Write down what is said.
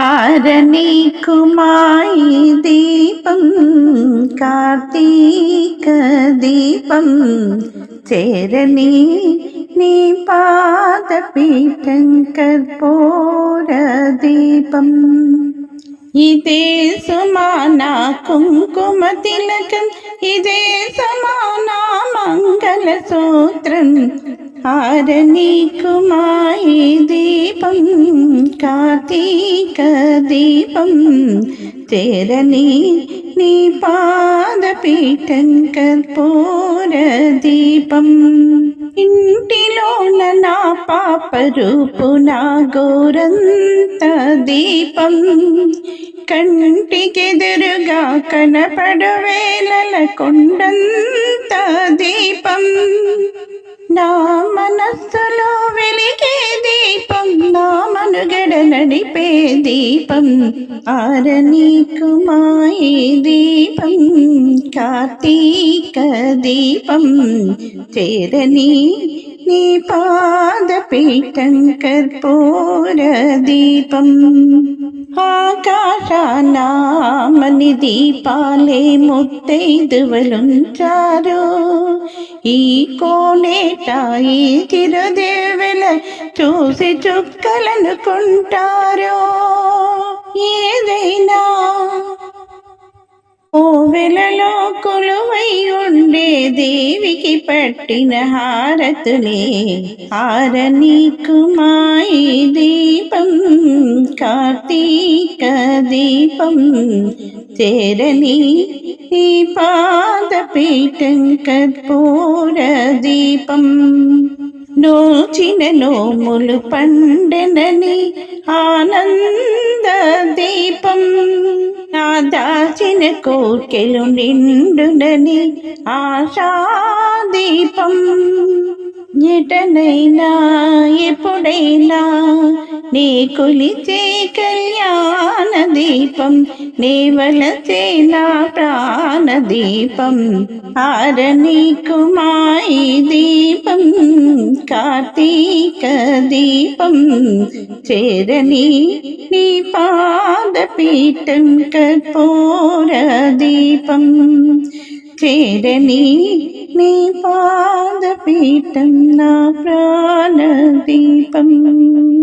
ఆరనీకుమాయి దీపం కార్తీక దీపం చేరని నీ పాదపీఠం కర్పూర దీపం ఇదే సుమానా కుంకుమ తిలకం ఇదే సమానా మంగళ సూత్రం ఆరనీకుమాయి దీపం కార్తీక దీపం చేరని నీ పాదపీఠం కర్పూర దీపం ఇంటిలోన నా పాప రూపు నా గోరంత దీపం కంటికెదురుగా కనపడు వేళల కొండంత దీపం నా మనస్సులో వెలిగే దీపం నా మనుగడ నడిపే దీపం ఆరనీకుమాయి దీపం కార్తీక దీపం చేరని నీ పాదపీఠం కర్పూర దీపం ఆకాశానామని దీపాలే ముత్తైదువలుంచారు ఈ కోనేటాయి చిరుదేవెల చూసి చుక్కలనుకుంటారు ఏదైనా ఓవెలలో కొలువై ఉండే దేవికి పట్టిన హారతులే ఆరనీకుమాయి దీపం కార్తీక దీపం చేరని ఈ పాదపీఠం కర్పూర దీపం నోచిన నోములు పండెనని ఆనంద దీపం నా దాచిన కోర్కెలు నిండునని ఆశా దీపం ఎటనైనా ఎప్పుడైనా నీ కొలిచే కళ్యాణ దీపం నీ వలచే నా ప్రాణ దీపం ఆరనీకుమాయి దీపం కార్తీక దీపం చేరని నీ పాదపీఠం కర్పూర దీపం చేరని నీ పాదపీఠం నా ప్రాణ దీపం.